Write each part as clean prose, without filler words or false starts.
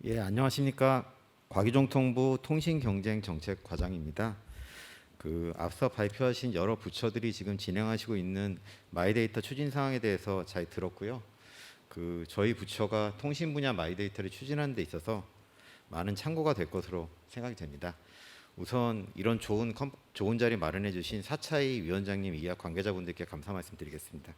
예, 안녕하십니까. 과기정통부 통신경쟁정책과장입니다. 앞서 발표하신 여러 부처들이 지금 진행하시고 있는 마이데이터 추진 사항에 대해서 잘 들었고요. 저희 부처가 통신 분야 마이데이터를 추진하는 데 있어서 많은 참고가 될 것으로 생각이 됩니다. 우선 이런 좋은 자리 마련해 주신 사차이 위원장님 이하 관계자분들께 감사 말씀드리겠습니다.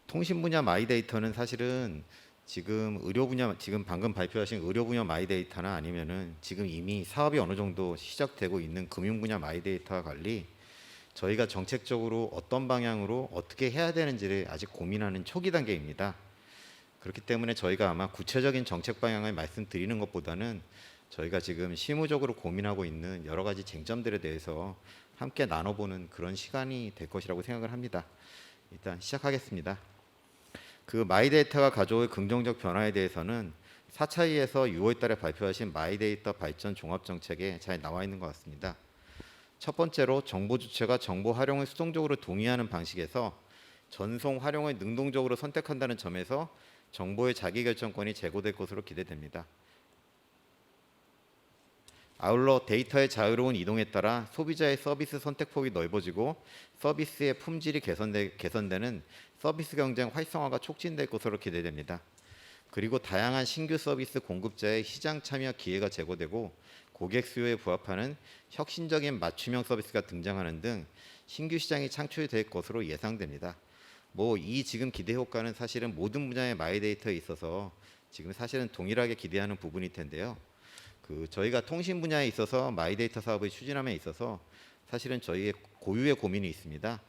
통신 분야 마이데이터는 사실은 지금 의료 분야, 지금 방금 발표하신 의료 분야 마이데이터나 아니면은 지금 이미 사업이 어느 정도 시작되고 있는 금융 분야 마이데이터와 달리 저희가 정책적으로 어떤 방향으로 어떻게 해야 되는지를 아직 고민하는 초기 단계입니다. 그렇기 때문에 저희가 아마 구체적인 정책 방향을 말씀드리는 것보다는 저희가 지금 실무적으로 고민하고 있는 여러 가지 쟁점들에 대해서 함께 나눠보는 그런 시간이 될 것이라고 생각을 합니다. 일단 시작하겠습니다. 마이데이터가 가져올 긍정적 변화에 대해서는 사차이에서 6월 달에 발표하신 마이데이터 발전 종합정책에 잘 나와 있는 것 같습니다. 첫 번째로 정보 주체가 정보 활용을 수동적으로 동의하는 방식에서 전송 활용을 능동적으로 선택한다는 점에서 정보의 자기결정권이 제고될 것으로 기대됩니다. 아울러 데이터의 자유로운 이동에 따라 소비자의 서비스 선택폭이 넓어지고 서비스의 품질이 개선되는 서비스 경쟁 활성화가 촉진될 것으로 기대됩니다. 그리고 다양한 신규 서비스 공급자의 시장 참여 기회가 제고되고 고객 수요에 부합하는 혁신적인 맞춤형 서비스가 등장하는 등 신규 시장이 창출될 것으로 예상됩니다. 이 지금 기대 효과는 사실은 모든 분야의 마이데이터에 있어서 지금 사실은 동일하게 기대하는 부분일 텐데요. 저희가 통신 분야에 있어서 마이데이터 사업을 추진함에 있어서 사실은 저희의 고유의 고민이 있습니다.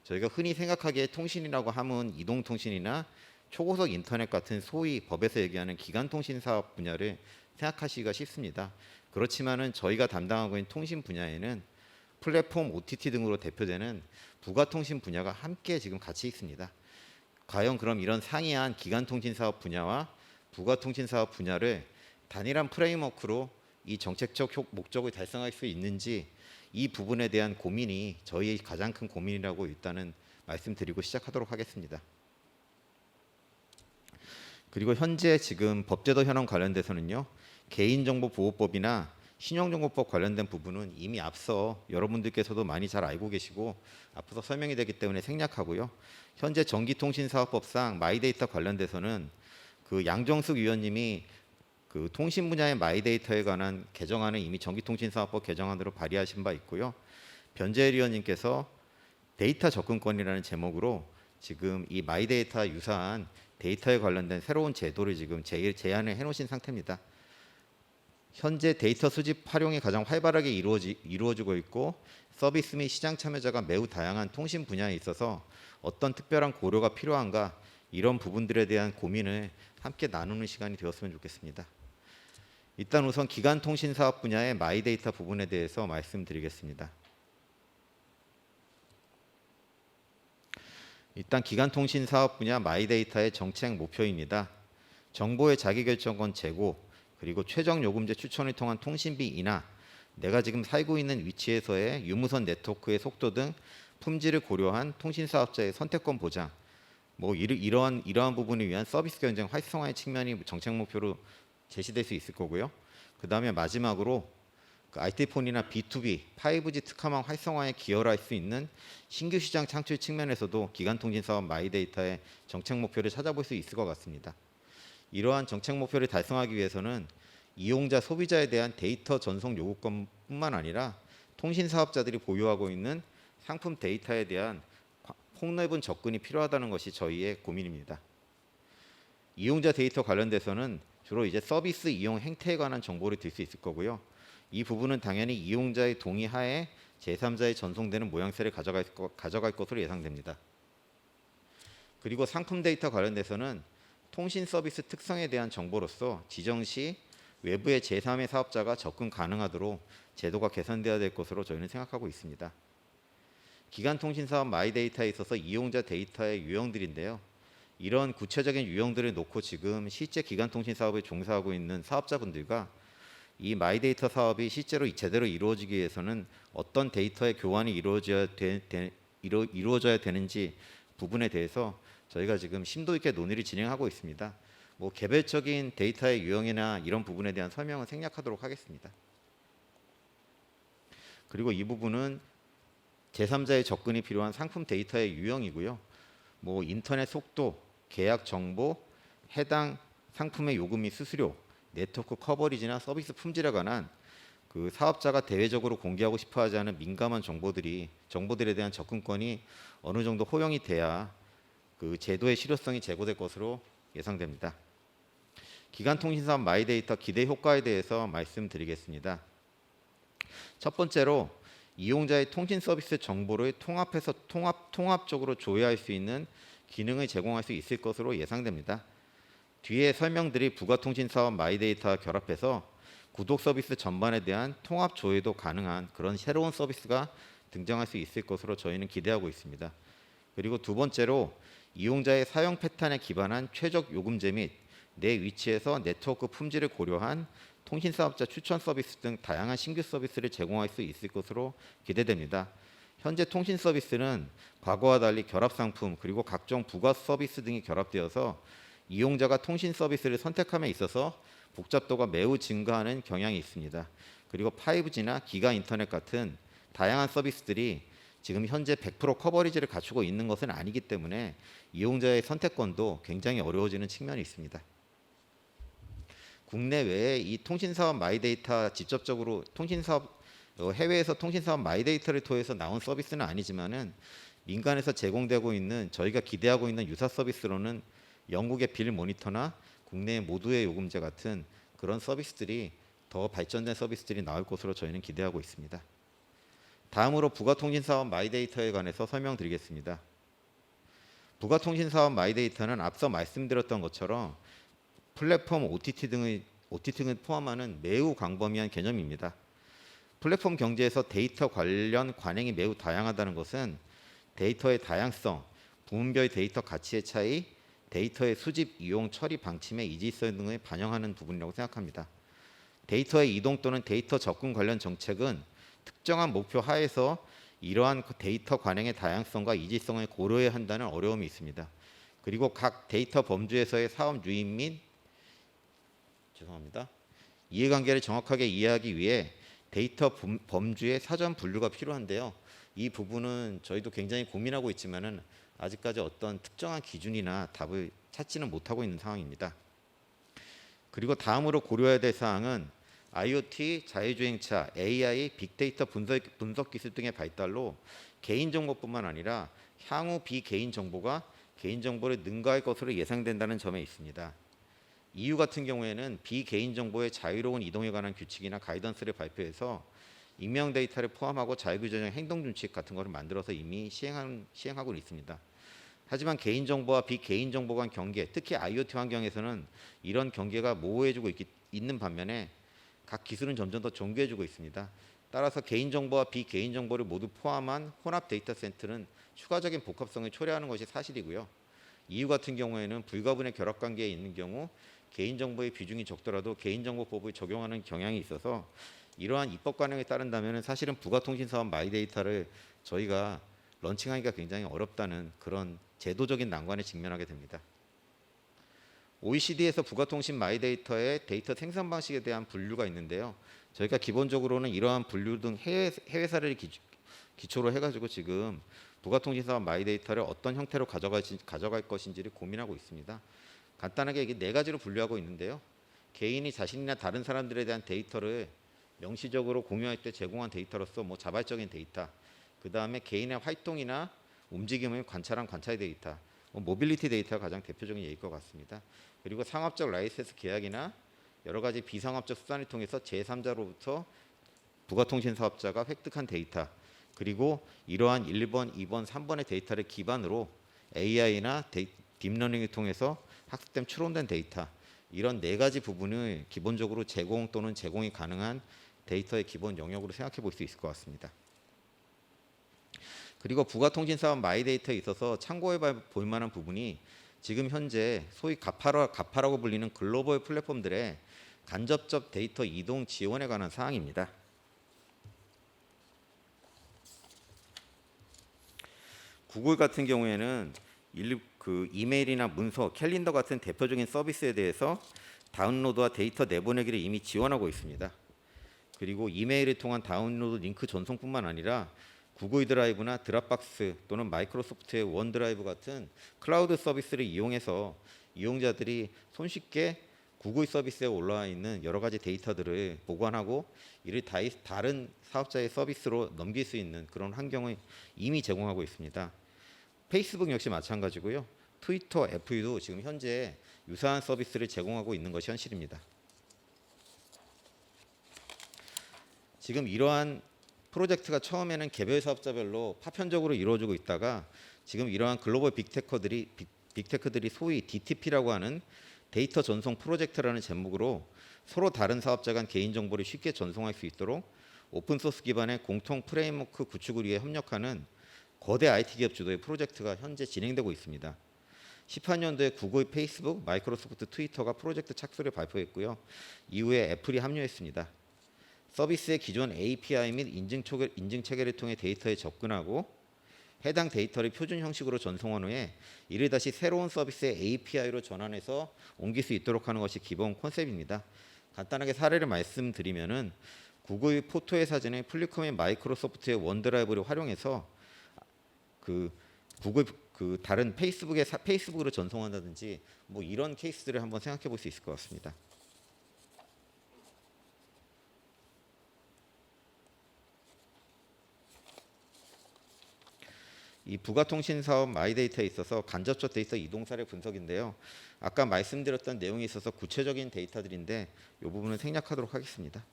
저희가 흔히 생각하기에 통신이라고 하면 이동통신이나 초고속 인터넷 같은 소위 법에서 얘기하는 기간통신 사업 분야를 생각하시기가 쉽습니다. 그렇지만은 저희가 담당하고 있는 통신 분야에는 플랫폼 OTT 등으로 대표되는 부가통신 분야가 함께 지금 같이 있습니다. 과연 그럼 이런 상이한 기간통신 사업 분야와 부가통신 사업 분야를 단일한 프레임워크로 이 정책적 목적을 달성할 수 있는지 이 부분에 대한 고민이 저희의 가장 큰 고민이라고 일단은 말씀드리고 시작하도록 하겠습니다. 그리고 현재 지금 법제도 현황 관련돼서는요. 개인정보보호법이나 신용정보법 관련된 부분은 이미 앞서 여러분들께서도 많이 잘 알고 계시고 앞서 설명이 되기 때문에 생략하고요. 현재 전기통신사업법상 마이데이터 관련돼서는 양정숙 위원님이 통신 분야의 마이데이터에 관한 개정안을 이미 전기통신사업법 개정안으로 발의하신 바 있고요. 변재일 위원님께서 데이터 접근권이라는 제목으로 지금 이 마이데이터와 유사한 데이터에 관련된 새로운 제도를 지금 제안을 해놓으신 상태입니다. 현재 데이터 수집 활용이 가장 활발하게 이루어지고 있고 서비스 및 시장 참여자가 매우 다양한 통신 분야에 있어서 어떤 특별한 고려가 필요한가 이런 부분들에 대한 고민을 함께 나누는 시간이 되었으면 좋겠습니다. 일단 우선 기간통신사업 분야의 마이데이터 부분에 대해서 말씀드리겠습니다. 일단 기간통신사업 분야 마이데이터의 정책 목표입니다. 정보의 자기결정권 제고, 그리고 최적 요금제 추천을 통한 통신비 인하, 내가 지금 살고 있는 위치에서의 유무선 네트워크의 속도 등 품질을 고려한 통신사업자의 선택권 보장, 이러한 부분을 위한 서비스 경쟁 활성화의 측면이 정책 목표로 제시될 수 있을 거고요. 그 다음에 마지막으로 IT폰이나 B2B, 5G 특화망 활성화에 기여할 수 있는 신규 시장 창출 측면에서도 기간통신사업 마이데이터의 정책 목표를 찾아볼 수 있을 것 같습니다. 이러한 정책 목표를 달성하기 위해서는 이용자, 소비자에 대한 데이터 전송 요구권뿐만 아니라 통신사업자들이 보유하고 있는 상품 데이터에 대한 폭넓은 접근이 필요하다는 것이 저희의 고민입니다. 이용자 데이터 관련돼서는 주로 이제 서비스 이용 행태에 관한 정보를 들 수 있을 거고요. 이 부분은 당연히 이용자의 동의 하에 제3자에 전송되는 모양새를 가져갈 것으로 예상됩니다. 그리고 상품 데이터 관련돼서는 통신 서비스 특성에 대한 정보로서 지정 시 외부의 제3의 사업자가 접근 가능하도록 제도가 개선되어야 될 것으로 저희는 생각하고 있습니다. 기간통신사업 마이데이터에 있어서 이용자 데이터의 유형들인데요. 이런 구체적인 유형들을 놓고 지금 실제 기간통신 사업에 종사하고 있는 사업자분들과 이 마이데이터 사업이 실제로 제대로 이루어지기 위해서는 어떤 데이터의 교환이 이루어져야 되는지 부분에 대해서 저희가 지금 심도 있게 논의를 진행하고 있습니다. 뭐 개별적인 데이터의 유형이나 이런 부분에 대한 설명은 생략하도록 하겠습니다. 그리고 이 부분은 제3자의 접근이 필요한 상품 데이터의 유형이고요. 뭐 인터넷 속도, 계약 정보, 해당 상품의 요금 및 수수료, 네트워크 커버리지나 서비스 품질에 관한 그 사업자가 대외적으로 공개하고 싶어하지 않은 민감한 정보들에 대한 접근권이 어느 정도 허용이 돼야 그 제도의 실효성이 제고될 것으로 예상됩니다. 기간통신사업 마이데이터 기대 효과에 대해서 말씀드리겠습니다. 첫 번째로 이용자의 통신 서비스 정보를 통합해서 통합적으로 조회할 수 있는 기능을 제공할 수 있을 것으로 예상됩니다. 뒤에 설명드릴 부가통신사업 마이데이터와 결합해서 구독 서비스 전반에 대한 통합 조회도 가능한 그런 새로운 서비스가 등장할 수 있을 것으로 저희는 기대하고 있습니다. 그리고 두 번째로 이용자의 사용 패턴에 기반한 최적 요금제 및 내 위치에서 네트워크 품질을 고려한 통신사업자 추천 서비스 등 다양한 신규 서비스를 제공할 수 있을 것으로 기대됩니다. 현재 통신 서비스는 과거와 달리 결합 상품 그리고 각종 부가 서비스 등이 결합되어서 이용자가 통신 서비스를 선택함에 있어서 복잡도가 매우 증가하는 경향이 있습니다. 그리고 5G나 기가 인터넷 같은 다양한 서비스들이 지금 현재 100% 커버리지를 갖추고 있는 것은 아니기 때문에 이용자의 선택권도 굉장히 어려워지는 측면이 있습니다. 국내외에 이 통신사업 마이데이터 직접적으로 해외에서 통신사업 마이데이터를 통해서 나온 서비스는 아니지만은 민간에서 제공되고 있는 저희가 기대하고 있는 유사 서비스로는 영국의 빌 모니터나 국내의 모두의 요금제 같은 그런 서비스들이 더 발전된 서비스들이 나올 것으로 저희는 기대하고 있습니다. 다음으로 부가통신사업 마이데이터에 관해서 설명드리겠습니다. 부가통신사업 마이데이터는 앞서 말씀드렸던 것처럼 플랫폼 OTT 등을 포함하는 매우 광범위한 개념입니다. 플랫폼 경제에서 데이터 관련 관행이 매우 다양하다는 것은 데이터의 다양성, 부문별 데이터 가치의 차이, 데이터의 수집, 이용, 처리 방침의 이질성 등을 반영하는 부분이라고 생각합니다. 데이터의 이동 또는 데이터 접근 관련 정책은 특정한 목표 하에서 이러한 데이터 관행의 다양성과 이질성을 고려해야 한다는 어려움이 있습니다. 그리고 각 데이터 범주에서의 사업 유입 및 이해관계를 정확하게 이해하기 위해 데이터 범주의 사전 분류가 필요한데요. 이 부분은 저희도 굉장히 고민하고 있지만은 아직까지 어떤 특정한 기준이나 답을 찾지는 못하고 있는 상황입니다. 그리고 다음으로 고려해야 될 사항은 IoT, 자율주행차, AI, 빅데이터 분석 기술 등의 발달로 개인정보뿐만 아니라 향후 비개인정보가 개인정보를 능가할 것으로 예상된다는 점에 있습니다. EU 같은 경우에는 비개인정보의 자유로운 이동에 관한 규칙이나 가이던스를 발표해서 익명 데이터를 포함하고 자율규제적 행동준칙 같은 것을 만들어서 이미 시행하고 있습니다. 하지만 개인정보와 비개인정보 간 경계, 특히 IoT 환경에서는 이런 경계가 모호해지고 있는 반면에 각 기술은 점점 더 정교해지고 있습니다. 따라서 개인정보와 비개인정보를 모두 포함한 혼합 데이터 센터는 추가적인 복합성을 초래하는 것이 사실이고요. EU 같은 경우에는 불가분의 결합관계에 있는 경우 개인정보의 비중이 적더라도 개인정보법을 적용하는 경향이 있어서 이러한 입법 관행에 따른다면 사실은 부가통신사업 마이데이터를 저희가 런칭하기가 굉장히 어렵다는 그런 제도적인 난관에 직면하게 됩니다. OECD에서 부가통신 마이데이터의 데이터 생산 방식에 대한 분류가 있는데요. 저희가 기본적으로는 이러한 분류 등 해외 사례를 기초로 해가지고 지금 부가통신사업 마이데이터를 어떤 형태로 가져갈 것인지를 고민하고 있습니다. 간단하게 이게 네 가지로 분류하고 있는데요. 개인이 자신이나 다른 사람들에 대한 데이터를 명시적으로 공유할 때 제공한 데이터로서 뭐 자발적인 데이터, 그 다음에 개인의 활동이나 움직임을 관찰한 관찰 데이터, 모빌리티 데이터가 가장 대표적인 예일 것 같습니다. 그리고 상업적 라이센스 계약이나 여러 가지 비상업적 수단을 통해서 제3자로부터 부가통신 사업자가 획득한 데이터, 그리고 이러한 1번, 2번, 3번의 데이터를 기반으로 AI나 딥러닝을 통해서 학습된 추론된 데이터, 이런 네 가지 부분을 기본적으로 제공 또는 제공이 가능한 데이터의 기본 영역으로 생각해 볼 수 있을 것 같습니다. 그리고 부가통신사업 마이데이터에 있어서 참고해 볼 만한 부분이 지금 현재 소위 가파라고 불리는 글로벌 플랫폼들의 간접적 데이터 이동 지원에 관한 사항입니다. 구글 같은 경우에는 그 이메일이나 문서, 캘린더 같은 대표적인 서비스에 대해서 다운로드와 데이터 내보내기를 이미 지원하고 있습니다. 그리고 이메일을 통한 다운로드 링크 전송뿐만 아니라 구글 드라이브나 드랍박스 또는 마이크로소프트의 원드라이브 같은 클라우드 서비스를 이용해서 이용자들이 손쉽게 구글 서비스에 올라와 있는 여러 가지 데이터들을 보관하고 이를 다른 사업자의 서비스로 넘길 수 있는 그런 환경을 이미 제공하고 있습니다. 페이스북 역시 마찬가지고요. 트위터, 애플도 지금 현재 유사한 서비스를 제공하고 있는 것이 현실입니다. 지금 이러한 프로젝트가 처음에는 개별 사업자별로 파편적으로 이루어지고 있다가 지금 이러한 글로벌 빅테크들이 소위 DTP라고 하는 데이터 전송 프로젝트라는 제목으로 서로 다른 사업자 간 개인 정보를 쉽게 전송할 수 있도록 오픈소스 기반의 공통 프레임워크 구축을 위해 협력하는 거대 IT 기업 주도의 프로젝트가 현재 진행되고 있습니다. 18년도에 구글, 페이스북, 마이크로소프트, 트위터가 프로젝트 착수를 발표했고요. 이후에 애플이 합류했습니다. 서비스의 기존 API 및 인증 체계를 통해 데이터에 접근하고 해당 데이터를 표준 형식으로 전송한 후에 이를 다시 새로운 서비스의 API로 전환해서 옮길 수 있도록 하는 것이 기본 컨셉입니다. 간단하게 사례를 말씀드리면은 구글 포토의 사진을 플리컴 및 마이크로소프트의 원드라이브를 활용해서 그 구글 그 다른 페이스북으로 전송한다든지 뭐 이런 케이스들을 한번 생각해 볼 수 있을 것 같습니다. 이 부가통신 사업 마이데이터에 있어서 간접적 데이터 이동 사례 분석인데요. 아까 말씀드렸던 내용에 있어서 구체적인 데이터들인데 이 부분은 생략하도록 하겠습니다.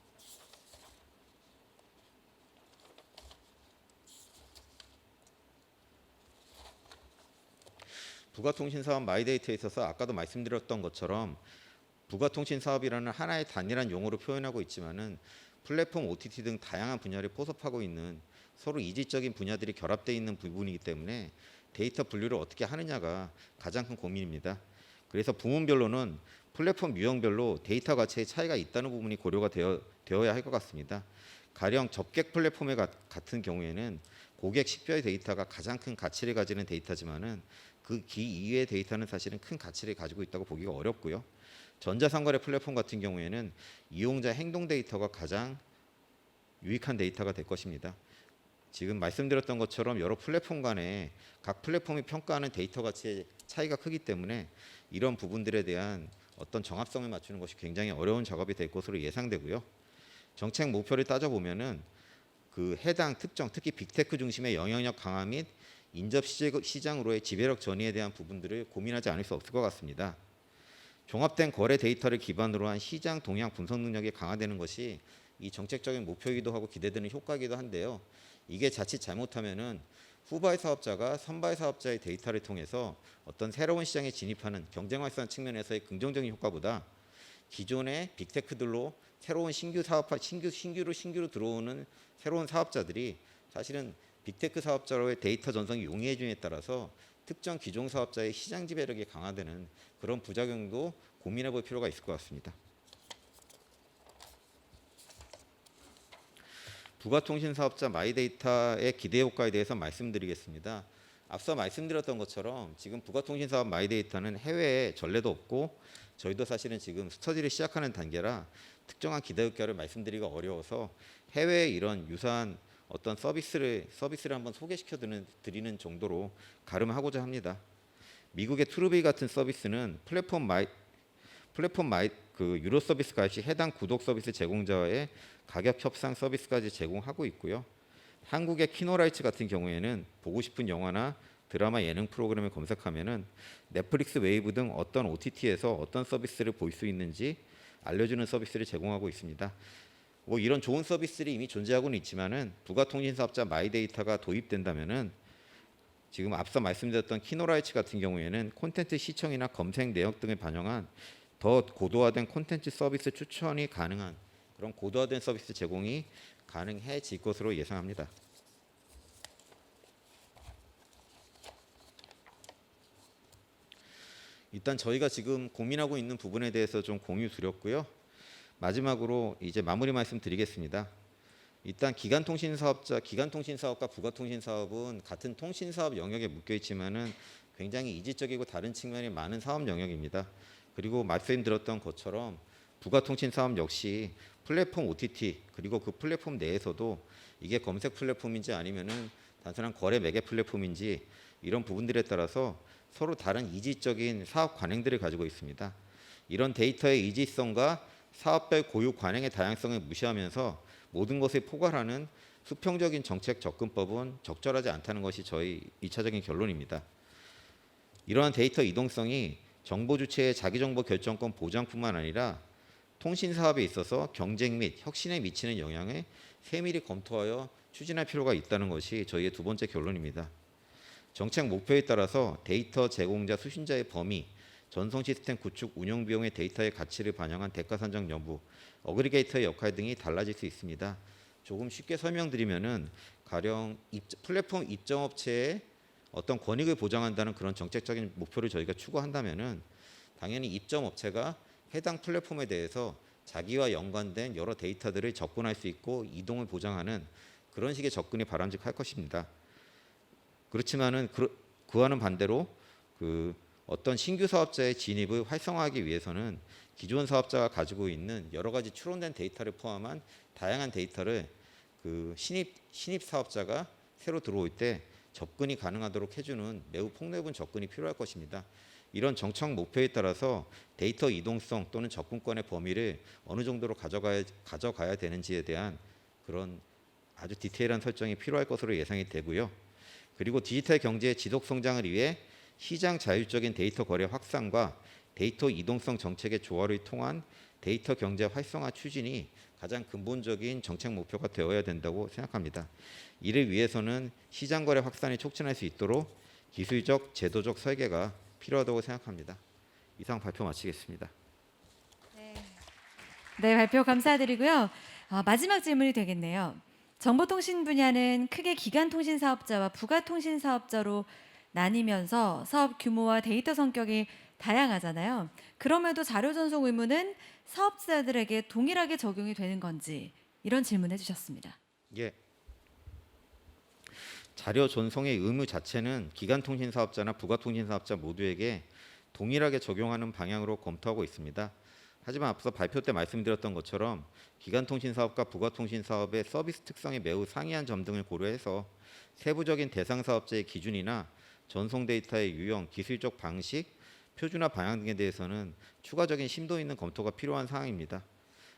부가통신 사업 마이데이터에 있어서 아까도 말씀드렸던 것처럼 부가통신 사업이라는 하나의 단일한 용어로 표현하고 있지만은 플랫폼, OTT 등 다양한 분야를 포섭하고 있는 서로 이질적인 분야들이 결합되어 있는 부분이기 때문에 데이터 분류를 어떻게 하느냐가 가장 큰 고민입니다. 그래서 부문별로는 플랫폼 유형별로 데이터 가치의 차이가 있다는 부분이 고려가 되어야 할 것 같습니다. 가령 접객 플랫폼의 같은 경우에는 고객 식별 데이터가 가장 큰 가치를 가지는 데이터지만은 그 이외의 데이터는 사실은 큰 가치를 가지고 있다고 보기가 어렵고요. 전자상거래 플랫폼 같은 경우에는 이용자 행동 데이터가 가장 유익한 데이터가 될 것입니다. 지금 말씀드렸던 것처럼 여러 플랫폼 간에 각 플랫폼이 평가하는 데이터 가치의 차이가 크기 때문에 이런 부분들에 대한 어떤 정합성을 맞추는 것이 굉장히 어려운 작업이 될 것으로 예상되고요. 정책 목표를 따져보면은 그 해당 특정 특히 빅테크 중심의 영향력 강화 및 인접 시장으로의 지배력 전이에 대한 부분들을 고민하지 않을 수 없을 것 같습니다. 종합된 거래 데이터를 기반으로 한 시장 동향 분석 능력이 강화되는 것이 이 정책적인 목표이기도 하고 기대되는 효과이기도 한데요. 이게 자칫 잘못하면은 후발 사업자가 선발 사업자의 데이터를 통해서 어떤 새로운 시장에 진입하는 경쟁 활성화 측면에서의 긍정적인 효과보다 기존의 빅테크들로 새로운 신규로 들어오는 새로운 사업자들이 사실은 빅테크 사업자로의 데이터 전송이 용이해짐에 따라서 특정 기존 사업자의 시장 지배력이 강화되는 그런 부작용도 고민해 볼 필요가 있을 것 같습니다. 부가통신 사업자 마이데이터의 기대 효과에 대해서 말씀드리겠습니다. 앞서 말씀드렸던 것처럼 지금 부가통신 사업 마이데이터는 해외에 전례도 없고 저희도 사실은 지금 스터디를 시작하는 단계라 특정한 기대 효과를 말씀드리기가 어려워서 해외에 이런 유사한 어떤 서비스를 한번 소개시켜 드리는 정도로 가름하고자 합니다. 미국의 트루비 같은 서비스는 플랫폼 그 유료 서비스 가입 시 해당 구독 서비스 제공자와의 가격 협상 서비스까지 제공하고 있고요. 한국의 키노라이츠 같은 경우에는 보고 싶은 영화나 드라마 예능 프로그램을 검색하면은 넷플릭스 웨이브 등 어떤 OTT에서 어떤 서비스를 볼 수 있는지 알려주는 서비스를 제공하고 있습니다. 뭐 이런 좋은 서비스들이 이미 존재하고는 있지만은 부가통신 사업자 마이데이터가 도입된다면은 지금 앞서 말씀드렸던 키노라이츠 같은 경우에는 콘텐츠 시청이나 검색 내역 등을 반영한 더 고도화된 콘텐츠 서비스 추천이 가능한 그런 고도화된 서비스 제공이 가능해질 것으로 예상합니다. 일단 저희가 지금 고민하고 있는 부분에 대해서 좀 공유 드렸고요. 마지막으로 이제 마무리 말씀드리겠습니다. 일단 기간통신 사업과 부가통신 사업은 같은 통신 사업 영역에 묶여 있지만은 굉장히 이질적이고 다른 측면이 많은 사업 영역입니다. 그리고 말씀드렸던 것처럼 부가통신 사업 역시 플랫폼 OTT 그리고 그 플랫폼 내에서도 이게 검색 플랫폼인지 아니면은 단순한 거래 매개 플랫폼인지 이런 부분들에 따라서 서로 다른 이질적인 사업 관행들을 가지고 있습니다. 이런 데이터의 이질성과 사업별 고유 관행의 다양성을 무시하면서 모든 것을 포괄하는 수평적인 정책 접근법은 적절하지 않다는 것이 저희 2차적인 결론입니다. 이러한 데이터 이동성이 정보 주체의 자기정보 결정권 보장뿐만 아니라 통신 사업에 있어서 경쟁 및 혁신에 미치는 영향을 세밀히 검토하여 추진할 필요가 있다는 것이 저희의 두 번째 결론입니다. 정책 목표에 따라서 데이터 제공자 수신자의 범위, 전송 시스템 구축 운영 비용의 데이터의 가치를 반영한 대가 산정 여부, 어그리게이터의 역할 등이 달라질 수 있습니다. 조금 쉽게 설명드리면은 가령 플랫폼 입점업체의 어떤 권익을 보장한다는 그런 정책적인 목표를 저희가 추구한다면은 당연히 입점업체가 해당 플랫폼에 대해서 자기와 연관된 여러 데이터들을 접근할 수 있고 이동을 보장하는 그런 식의 접근이 바람직할 것입니다. 그렇지만은 그와는 반대로 어떤 신규 사업자의 진입을 활성화하기 위해서는 기존 사업자가 가지고 있는 여러 가지 추론된 데이터를 포함한 다양한 데이터를 신입 사업자가 새로 들어올 때 접근이 가능하도록 해주는 매우 폭넓은 접근이 필요할 것입니다. 이런 정책 목표에 따라서 데이터 이동성 또는 접근권의 범위를 어느 정도로 가져가야 되는지에 대한 그런 아주 디테일한 설정이 필요할 것으로 예상이 되고요. 그리고 디지털 경제의 지속 성장을 위해 시장 자율적인 데이터 거래 확산과 데이터 이동성 정책의 조화를 통한 데이터 경제 활성화 추진이 가장 근본적인 정책 목표가 되어야 된다고 생각합니다. 이를 위해서는 시장 거래 확산이 촉진할 수 있도록 기술적, 제도적 설계가 필요하다고 생각합니다. 이상 발표 마치겠습니다. 네, 발표 감사드리고요. 마지막 질문이 되겠네요. 정보통신 분야는 크게 기간통신 사업자와 부가통신 사업자로 나뉘면서 사업 규모와 데이터 성격이 다양하잖아요. 그럼에도 자료 전송 의무는 사업자들에게 동일하게 적용이 되는 건지 이런 질문해 주셨습니다. 예. 자료 전송의 의무 자체는 기간통신 사업자나 부가통신 사업자 모두에게 동일하게 적용하는 방향으로 검토하고 있습니다. 하지만 앞서 발표 때 말씀드렸던 것처럼 기간통신 사업과 부가통신 사업의 서비스 특성이 매우 상이한 점 등을 고려해서 세부적인 대상 사업자의 기준이나 전송 데이터의 유형, 기술적 방식, 표준화 방향 등에 대해서는 추가적인 심도 있는 검토가 필요한 사항입니다.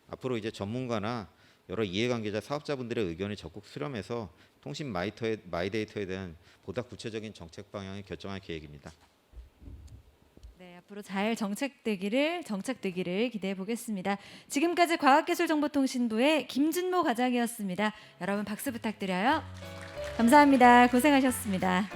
앞으로 이제 전문가나 여러 이해관계자 사업자분들의 의견을 적극 수렴해서 통신 마이데이터에 대한 보다 구체적인 정책 방향을 결정할 계획입니다. 네, 앞으로 잘 정책되기를 기대해 보겠습니다. 지금까지 과학기술정보통신부의 김준모 과장이었습니다. 여러분 박수 부탁드려요. 감사합니다. 고생하셨습니다.